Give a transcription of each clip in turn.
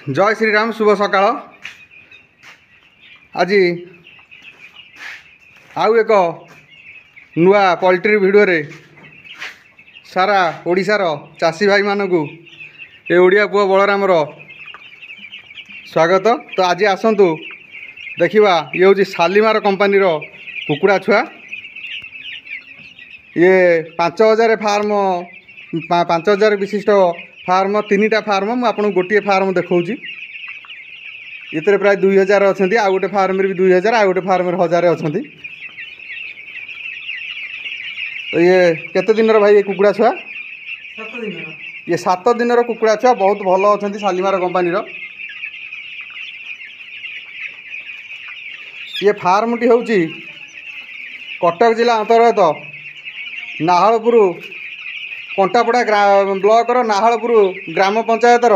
जय श्रीराम शुभ सकाळ। आज आउ एक नुआ पोल्ट्री वीडियो रे सारा ओडिशार चाषी भाई मानकु ए ओडिया पुआ बलराम स्वागत। तो आज आसतु देखा ये हूँ शालीमार कंपानी कुकुड़ा छुआ। ये 5000 फार्म 5000 विशिष्ट फार्म 3टा फार्म मुझे आपको गोटे फार्म देखा ये प्राय 2000 अच्छा आ गोटे फार्म भी 2000 आ गोटे फार्म 1000 अच्छा। तो ये केते दिन भाई ये कुकुड़ा छुआ 7 दिन ये 7 दिन कुकुड़ा छुआ बहुत भल अच्छा शालीमार कंपानी ये फार्म टी हूँ कटक जिला अंतर्गत नाहलपुर कंटापड़ा ब्लॉक नाहलपुर ग्राम पंचायतर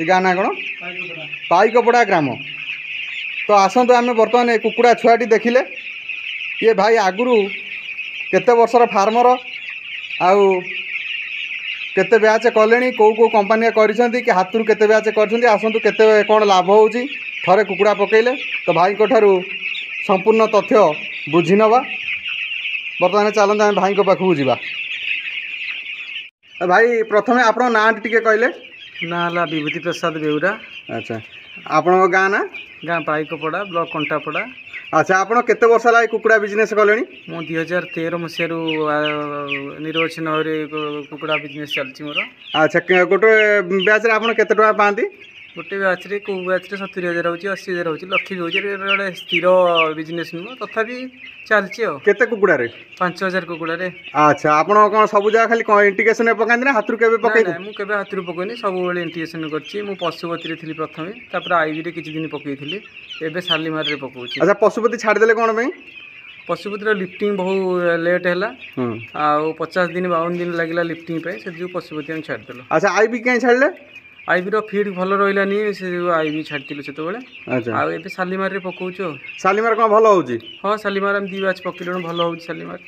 गाँ ना कौन पाइकपड़ा ग्राम। तो आसतु आम बर्तमान कुकुड़ा छुआटी देखिले ये भाई आगुरु केते वर्षर फार्मर आउ केते ब्याच कले कौ कंपानी करिसेंती कि हाथरू केते ब्याच कर आसतु केते कौन लाभ होउची थरे कुकुड़ा पकेले तो भाई को ठारू संपूर्ण तथ्य बुझी नवा। बर्तमान चलते आम भाई को पाखु जावा। भाई प्रथमे आप ना टी कहले ना विभूति प्रसाद बेउरा। अच्छा आपण गाँ ना गाँ पाइकपड़ा ब्लॉक कंटापड़ा। अच्छा आप केते वर्ष है कुकुड़ा बिजनेस कले मु 2013 मसीह निर्वाचन कुकुड़ा बिजनेस चलती मोर। अच्छा गोटे बैच आप केते टका पाती गोटे बैच रे को बैच रे 70,000 होची 80,000 होची लक्षे भी होची स्थिर बिजनेस नुह तथापि चलची केते कुकुड़ा रे 5000 कुकुड़ा रे। अच्छा आपण कोन सब जगह खाली इंडिकेशन पकांदी ना हाथरू केबे पकाई मु केबे हाथरू पकैनी सब बेले इंडिकेशन करची। मु पशुपति रे थिली प्रथमे तापर आईवी रे किछि दिन पकैथिली एबे शालीमार रे पकाउची। अच्छा पशुपति छाड़ देले कोन पे पशुपति लिफ्टिंग बहुत लेट है आ 50 दिन 52 दिन लगे लिफ्टिंग पे से जो पशुपति हम छाड़देल। अच्छा आईबी कहीं छाड़ले आईबी फीड भल रही से आईबी छाड़ी से आए शालीमार रे पकाउछु। शालीमार कौन भल होउची? हाँ शालीमार हम 2 बैच पकड़ भल हो शालीमार।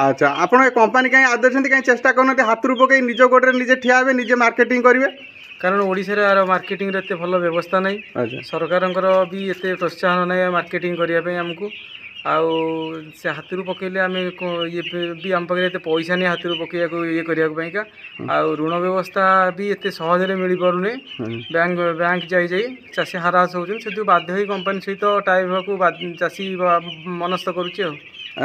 अच्छा आप कंपानी कहीं आदर्श कहीं चेष्टा करना हाथरू पकई निज गोटे निजे ठिया हे निजे मार्केटिंग करेंगे कारण ओडिशा यार मार्केटिंग रे भल व्यवस्था नहीं सरकार भी एत प्रोत्साहन ना मार्केटिंग करने आमको आउ से हाथरू पकईले आम ये भी आम पाखे एत पैसा नहीं हाथरू पकईया ये करने आउ ऋण व्यवस्था भी एत सहज मिल पारे बैंक जाई चाषी हारास होती से बाध्य कंपानी सहित टाइप को चाषी मनस्थ करुच्ची।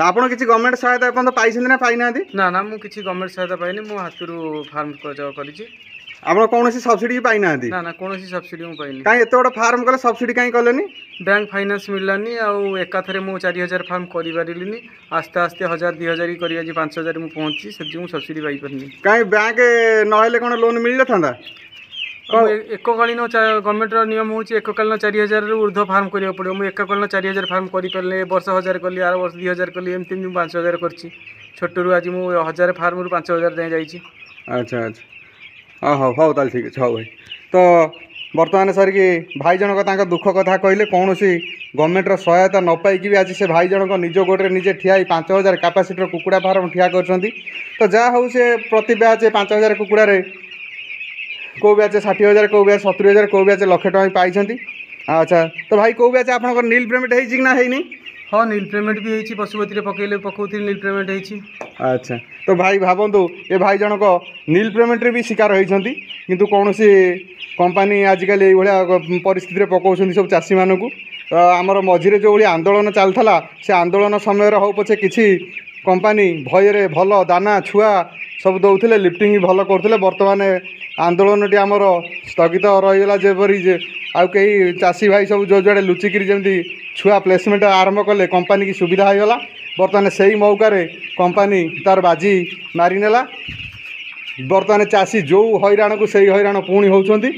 आपड़ किसी गवर्नमेंट सहायता एपन पाई ना पाई ना ना मुझे किसी गवर्नमेंट सहायता पाइनी मु हाथरू फार्म कर आप कौन सब्सिडी पाई ना ना कौन सब्सिडी मुझे पाइनी कहीं एत बड़ा फार्म कले सब्सिडी कहीं कलेनी बैंक फाइनान्स मिललानी आउ एकाथरे मु 4000 फार्म करिपारिलिनी आस्ते आस्ते 1000 2000 करी आज 5000 मु पहुंची से मु सब्सिडी पाई परनी कहीं बैंक नहेले कोन लोन मिल था एककालीन गवर्नमेंट नियम हूँ एककालीन 4000 रु ऊर्ध्व फार्म करा पड़ो मुझे एककालीन 4000 फार्म कर वर्ष 1000 कली आर वर्ष 2000 कली एमती 5000 कर छोटू आज मुझे 1000 फार्म रु 5000 जाए जाइए। अच्छा अच्छा हाँ हाँ हौ ताल ठीक है हाँ भाई। तो बर्तमान सर कि भाई जनक दुख कथा कहले कौन सी गवर्नमेंटर सहायता न पाई भी आज से भाई जनक निज गोटे निजे ठिया 5000 कैपेसिटर कुकुड़ा फार्म ठिया कर। तो जहाँ हूँ से प्रति बैच 5000 कुकुड़ा कौ बैच 60,000 कौ बैच 70,000 कौ बैच 1,00,000 टका पाई। अच्छा तो भाई कौ बैच आप नील पेमेंट है? हाँ नील पेमेंट भी होती पशुपति पकड़े पकाउथी नील पेमेंट होती। अच्छा तो भाई भावतु ये भाई जनक नील पेमेंट भी शिकार होती किंतु कौन सी कंपानी आजिकल ये परिस्थिति पकाउछन्ती सब चाषी मानू। आमर मझिरे जो भाई आंदोलन चलता से आंदोलन समय हो पछे किसी कंपानी भय भल दाना छुआ सब दौले लिफ्टिंग भल करते बर्तमान आंदोलन टी आमर स्थगित रहीगला जेपरी जे आउ कई चाषी भाई सब जो जोड़े लुचिकी जमी छुआ प्लेसमेंट आरंभ कले कंपानी की सुविधा होगा। बर्तमान से ही मौकार कंपानी तार बाजी मारिनेला बर्तमान चाषी जो हैरान को सही हैरान पुणी होती।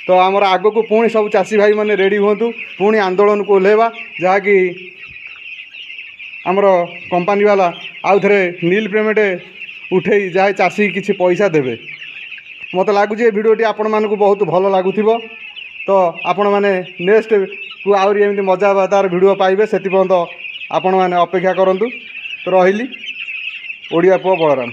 तो आमर आग को पुणी सब चाषी भाई मैंने रेडी हूँ पुणी आंदोलन को ओह्लैवा जहाँकि आमर कंपानी वाला आउ थे नील पेमेंट उठे जहाँ चाषी किसी पैसा देवे। मत लगुच भिडटी आपण मानक बहुत भल लगुव। तो आपण मैंने नेक्स्ट को आउरी एमती मजादार भिडियो पाइबे से पर्यंत आपण मैंने अपेक्षा करूँ। तो रही ओडिया पुआ बलराम।